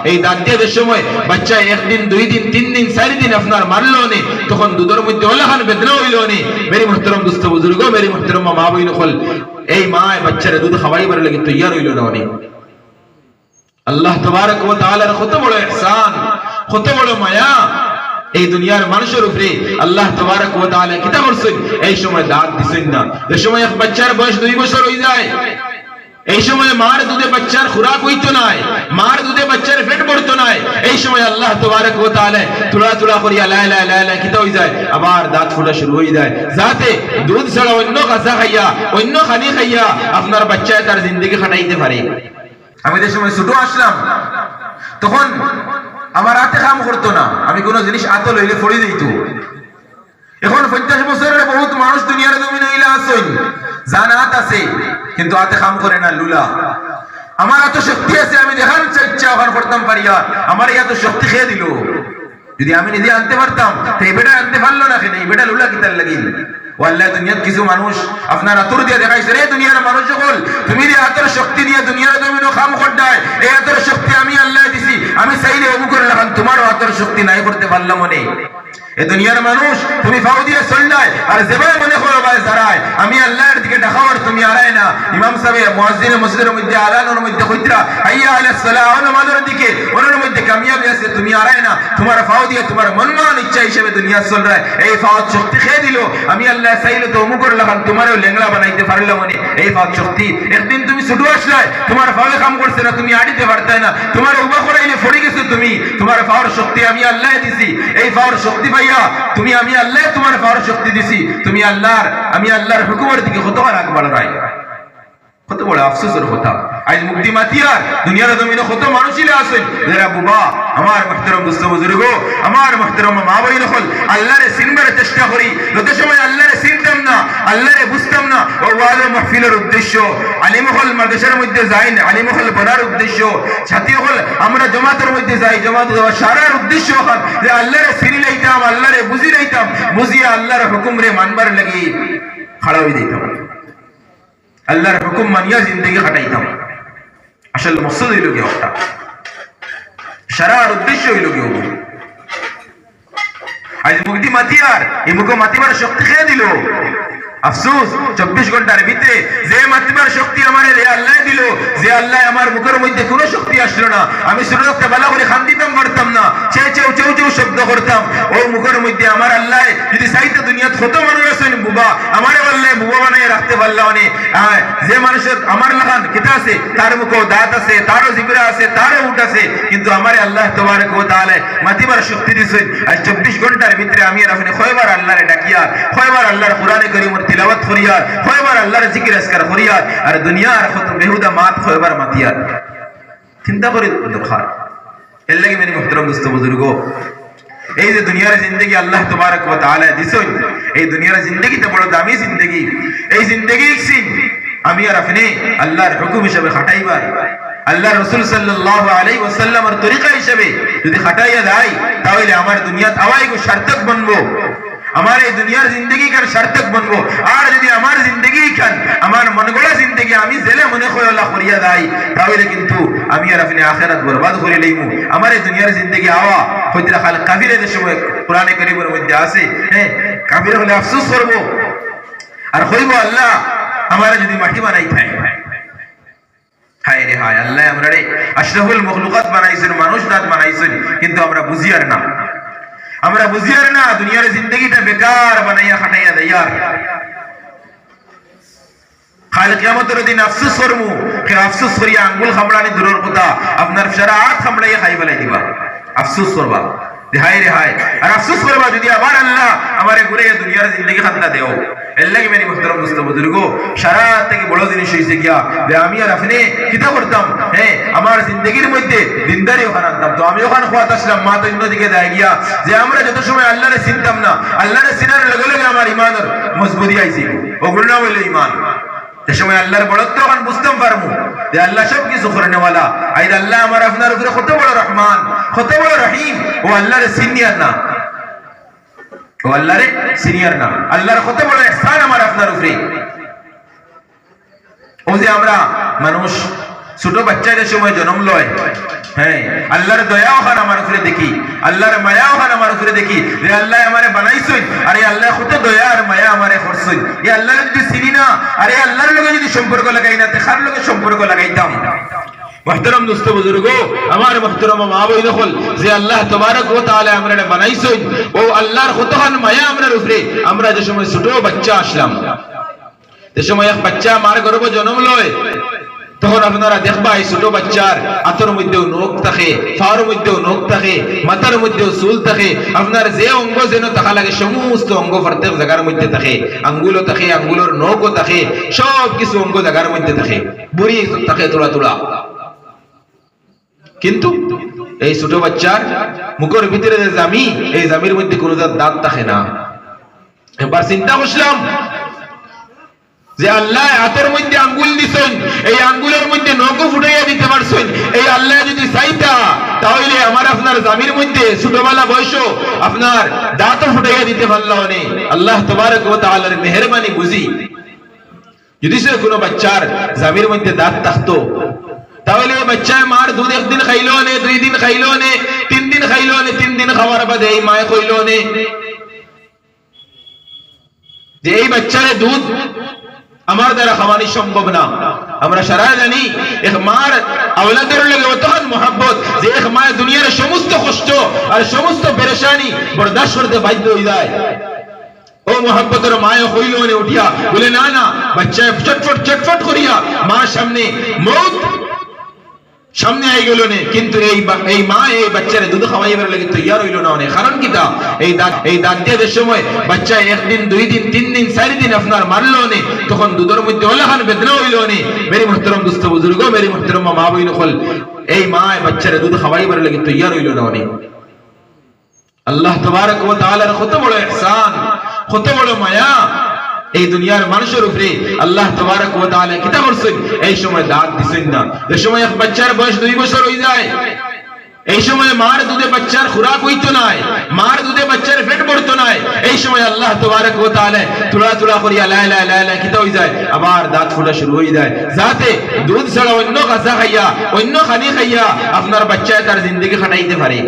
এই দাঁত দিয়ে যে সময় বাচ্চা একদিন 2 দিন 3 দিন 4 দিন আপনার মারলো নে তখন দুধের মধ্যে ওলাহান বেদনা হইল নে মেরি মুহতারাম দোস্ত বুজুর্গ মেরি মুহতারাম মা বইন হল এই মা বাচ্চারে দুধ খাওয়াইবার লাগি তৈয়ার হইল না অনেক আল্লাহ তাবারক ওয়া তাআলার কত বড় ইহসান কত বড় মায়া এই দুনিয়ার মানুষের উপরে আল্লাহ তাবারক ওয়া তাআলা কিতা করছেন এই সময় দাঁত দিছেন না এই সময় এক বাচ্চার বয়স 2 বছর হই যায় এই সময় মার দুধে বাচ্চার খুরাক হইতো না মার দুধে বাচ্চার পেট ভরতো না এই সময় আল্লাহ তাবারক ওয়া তাআলা তুলা তুলা করিয়া লা লা লা লা কিতা হই যায় আবার দাঁত ফোটা শুরু হই যায় যাতে দুধ ছাড়া অন্য গাজা খাইয়া অন্য খানি খাইয়া আপনার বাচ্চা তার জিন্দেগি কাটাইতে পারে আমি যে সময় ছোট আসলাম তখন আমার হাতে কাম করতো না আমি কোন জিনিস হাতে লইলে ফড়ি দিত এখন 50 বছরের বহুত মানুষ দুনিয়ার জমিনে ইলা আছেন জানাত আছে কিন্তু হাতে কাম করে না লুলা আমার এত শক্তি আছে আমি দেখার ইচ্ছা ওখান করতাম পারিয়া আমার এত শক্তি খেয়ে দিল যদি আমি নিজে আনতে পারতাম তো এই বেটা আনতে পারলো না কেন এই বেটা লুলা কিতার লাগিল ওয়াল্লাহ দুনিয়ার কিছু মানুষ আপনার আতর দিয়ে দেখাইছে রে দুনিয়ার মানুষ সকল তুমি যে আতর শক্তি দিয়ে দুনিয়ার জমিনে কাম করদায় এই আতর শক্তি আমি আল্লাহ দিছি আমি চাইলে ওবু করে রাখলাম তোমারও আতর শক্তি নাই করতে পারলাম মনে এই দুনিয়ার মানুষ তুমি ফাও দিয়ে চললাই আর যেভাবে মনে করো ভাই জারায় আমি আল্লাহর দিকে ডাকাওয়ার তুমি আড়াই না ইমাম সাহেব মুয়াজ্জিন মসজিদের মধ্যে আলানোর মধ্যে কইতরা হাইয়া আলাস সালাহ নামাজের দিকে ওনার মধ্যে কামিয়াবি আছে তুমি আড়াই না তোমার ফাও দিয়ে তোমার মনমান ইচ্ছা হিসেবে দুনিয়া চল রায় এই ফাও শক্তি খেয়ে দিল আমি আল্লাহ চাইলে তো ওমু করে রাখলাম তোমারও লেংলা বানাইতে পারলাম মনে এই ফাও শক্তি একদিন তুমি ছোট আসলাই তোমার ফাওয়ে কাম করছে না তুমি আড়িতে পারতে না তোমার উবা করাইলে পড়ে গেছো তুমি তোমার ফাওয়ার শক্তি আমি আল্লাহ দিছি এই ফাওয়ার শক্তি তুমি আমি আল্লাহ তোমার পাওয়ার শক্তি দিছি তুমি আল্লাহর আমি আল্লাহর হুকুমের দিকে কতবার আগ বাড়াই কত বড় আফসোসের কথা আজ মুক্তি মাতিয়ার দুনিয়ার জমিনে কত মানুষই আছেন যারা বাবা আমার মুহতারাম দোস্ত বুজুর্গ আমার মুহতারাম মা বোন হল আল্লাহরে চিনবার চেষ্টা করি যত সময় আল্লাহরে চিনতাম না আল্লাহরে বুঝতাম না ও ওয়ালে মাহফিলের উদ্দেশ্য আলিম হল মাদ্রাসার মধ্যে যাই না আলিম হল পড়ার উদ্দেশ্য ছাত্র হল আমরা জামাতের মধ্যে যাই জামাত সারার উদ্দেশ্য হল যে আল্লাহরে চিনি লইতাম আল্লাহরে বুঝি লইতাম বুঝিয়া আল্লাহর হুকুম রে মানবার লাগি খাড়া হই দিতাম আল্লাহর হুকুম মানিয়া জিন্দেগি কাটাইতাম আসল মকসদ হইল কি ওটা সারার উদ্দেশ্য হইল কি আজ মুক্তি মাতিয়ার এই মুখ মাতিবার শক্তি খেয়ে দিল আফসোস 24 ঘন্টার ভিতরে যে মাতিবার শক্তি আমার আল্লাহ দিল যে আল্লাহ আমার মুখের মধ্যে কোনো শক্তি আসলো না আমি সুরক্ষা বালা করে খান দিতাম পারতাম না চেউ চেউ চেউ চেউ শব্দ করতাম ও মুখের মধ্যে আমার আল্লাহ যদি চাইতে দুনিয়াত কত মানুষ আছেন বুবা আমার আল্লাহ বুবা বানিয়ে রাখতে পারলাম না যে মানুষের আমার লাগান কিতা আছে তার মুখে দাঁত আছে তারও জিবরা আছে তারও উট আছে কিন্তু আমার আল্লাহ তাবারক ওয়া তাআলা মাতিবার শক্তি দিয়েছেন আজ 24 ঘন্টার ভিতরে আমি আর আপনি কয়বার আল্লাহরে ডাকিয়া কয়বার আল্লাহর কোরআনে কারীমের তিলাওয়াত করিয়া কয়বার আল্লাহর জিকির আজকার করিয়া আর দুনিয়ার কত বেহুদা মাত কয়বার মাতিয়া চিন্তা করে দরকার এর লাগি মেরি মুহতারাম দোস্ত বুজুর্গ এই যে দুনিয়ার জিন্দেগি আল্লাহ তাবারক ওয়া তাআলা দিছেন এই দুনিয়ার জিন্দেগিটা বড় দামি জিন্দেগি এই জিন্দেগি সিন আমি আর আপনি আল্লাহর হুকুম হিসেবে খাটাইবার আল্লাহ রাসূল সাল্লাল্লাহু আলাইহি ওয়াসাল্লামের তরিকা হিসেবে যদি খাটাইয়া যায় তাহলে আমার দুনিয়াত আওয়াইগো সার্থক বনবো আমার এই দুনিয়ার জিন্দেগি কার সার্থক বনবো আর যদি আমার জিন্দেগি খান আমার মনগড়া জিন্দেগি আমি জেলে মনে করে আল্লাহ করিয়া দেয় তাহলে কিন্তু আমি আর আপনি আখিরাত বরবাদ করে লইমু আমার এই দুনিয়ার জিন্দেগি আওয়া হইতরা খাল কাফিরদের সময় কোরআনে কারীমের মধ্যে আছে হ্যাঁ কাফির হলে আফসোস করব আর কইব আল্লাহ আমারে যদি মাটি বানাই থাকে হায় রে হায় আল্লাহ আমরারে আশরাফুল মখলুকাত বানাইছেন মানুষ জাত বানাইছেন কিন্তু আমরা বুঝিয়ার না আমরা বুঝিয়ার না দুনিয়ার জিন্দেগিটা বেকার বানাইয়া খাটাইয়া দেয়ার কাল কিয়ামতের দিন আফসোস করমু কে আফসোস করিয়া আঙ্গুল খামড়ানি দূরের কথা আপনার সারা হাত খামড়াইয়া খাই ফেলাই দিবা আফসোস করবা হায় রে হায় আর আফসোস করবা যদি আবার আল্লাহ আমারে ঘুরে দুনিয়ার জিন্দেগি খান্তা দেও এর লাগি মেরি মুহতারাম দোস্ত বুজুর্গ সারা থেকে বড় জিনিস হইছে গিয়া যে আমি আর আপনি কিতা করতাম হ্যাঁ আমার জিন্দেগির মধ্যে দিনদারি ওখানে আনতাম তো আমি ওখানে খোয়াত আসলাম মা তো অন্যদিকে দেয় গিয়া যে আমরা যত সময় আল্লাহরে চিনতাম না আল্লাহরে চিনার লগে লগে আমার ইমানের মজবুতি আইছিল ওগুলো না হইল ইমান যে সময় আল্লাহর বড়ত্ব ওখানে বুঝতাম পারমু যে আল্লাহ সব কিছু করেনেওয়ালা আইদ আল্লাহ আমার আপনার উপরে কত বড় রহমান কত বড় রহিম ও আল্লাহরে সিনিয়র না ও আল্লাহরে সিনিয়র না আল্লাহর কত বড় ইহসান আমার আপনার উপরে ও যে আমরা মানুষ ছোট বাচ্চাদের সময় জন্ম লয় হ্যাঁ, আল্লাহর দয়া ওখান আমার উপরে দেখি, আল্লাহর মায়া ওখান আমার উপরে দেখি যে আল্লাহ আমারে বানাইছেন, আরে আল্লাহ কত দয়া আর মায়া আমারে করছেন। এই আল্লাহর যদি চিনি না, আরে আল্লাহর লগে যদি সম্পর্ক লাগাই না, তেখার লগে সম্পর্ক লাগাইতাম। মুহতারাম দোস্ত বুজুর্গ, আমার মুহতারাম মা বোন হল যে আল্লাহ তাবারক ওয়া তাআলা আমারে বানাইছেন, ও আল্লাহর কতখান মায়া আমরার উপরে। আমরা যে সময় ছোট বাচ্চা আসলাম, যে সময় এক বাচ্চা মার গর্ভে জন্ম লয়, তখন আপনারা দেখবা এই ছোট বাচ্চার হাতের মধ্যেও নখ থাকে, পায়ের মধ্যেও নখ থাকে, মাথার মধ্যেও চুল থাকে। আপনার যে অঙ্গ যেন থাকা লাগে সমস্ত অঙ্গ প্রত্যেক জায়গার মধ্যে থাকে, আঙ্গুলও থাকে, আঙ্গুলের নখও থাকে, সব কিছু অঙ্গ জায়গার মধ্যে থাকে, বুড়ি থাকে তোলা তোলা। কিন্তু এই ছোট বাচ্চার মুখের ভিতরে যে জামি, এই জামির মধ্যে কোনো দাঁত থাকে না। এবার চিন্তা করলাম যে আল্লাহ হাতের মধ্যে আঙ্গুল দিছেন, এই আঙ্গুলের মধ্যে নখও ফুটাইয়া দিতে পারছেন। এই আল্লাহ যদি চাইতা তাহলে আমার আপনার জামির মধ্যে ছোটবেলা বয়স আপনার দাঁতও ফুটাইয়া দিতে পারলো না। আল্লাহ তাবারক ওয়া তাআলার মেহেরবানি বুঝি যদি সে কোনো বাচ্চার জামির মধ্যে দাঁত থাকতো, তাহলে বাচ্চা মার দুধ একদিন খাইলো নে, 2 দিন খাইলো নে, 3 দিন খাইলো নে, 3 দিন খাওয়ার বাদে এই মায়ে কইলো নে যে এই বাচ্চারে দুধ আমার দ্বারা খাওয়ানি সম্ভব না। আমরা সারা জানি এক মার আওলাদের লগে অতখান মহব্বত যে এক মা দুনিয়ার সমস্ত কষ্ট আর সমস্ত পেরেশানি বরদাস্ত করতে বাধ্য হয়ে যায়। ও মহব্বতের মায়ে হইল নে উঠিয়া বলে না না, বাচ্চা চটফট চটফট করিয়া মার সামনে মৌত সামনে আই গেল নে, কিন্তু এই মা এই বাচ্চারে দুধ খাওয়াইবার লাগে তৈয়ার হইল না। অনেক কারণ কিতা, এই দাঁত দিয়ে সময় বাচ্চা 1 দিন 2 দিন 3 দিন 4 দিন আপনার মারলো নে, তখন দুধের মধ্যে ওলাখান বেদনা হইল নে। মেরি মুহতারাম দোস্ত বুজুর্গ, মেরি মুহতারাম মা বোন হল, এই মা বাচ্চারে দুধ খাওয়াইবার লাগে তৈয়ার হইল না। অনেক আল্লাহ তাবারক ওয়া তাআলার কত বড় ইহসান, কত বড় মায়া এই দুনিয়ার মানুষের উপরে। আল্লাহ তাবারক ওয়া তাআলা কিতা করছেন, এই সময় দাঁত দিছেন না। এই সময় এক বাচ্চার বয়স 2 বছর হয়ে যায়, এই সময় মার দুধে বাচ্চার খোরাক হইতো না, মার দুধে বাচ্চার পেট ভরতো না। এই সময় আল্লাহ তাবারক ওয়া তাআলা তুলা তুলা করিয়া লা লা লা লা কিতা হয়ে যায়, আবার দাঁত ফোটা শুরু হয়ে যায়, যাতে দুধ ছাড়া অন্য গাছা খাইয়া, অন্য খানি খাইয়া আপনার বাচ্চা তার জিন্দগি কাটাইতে পারে।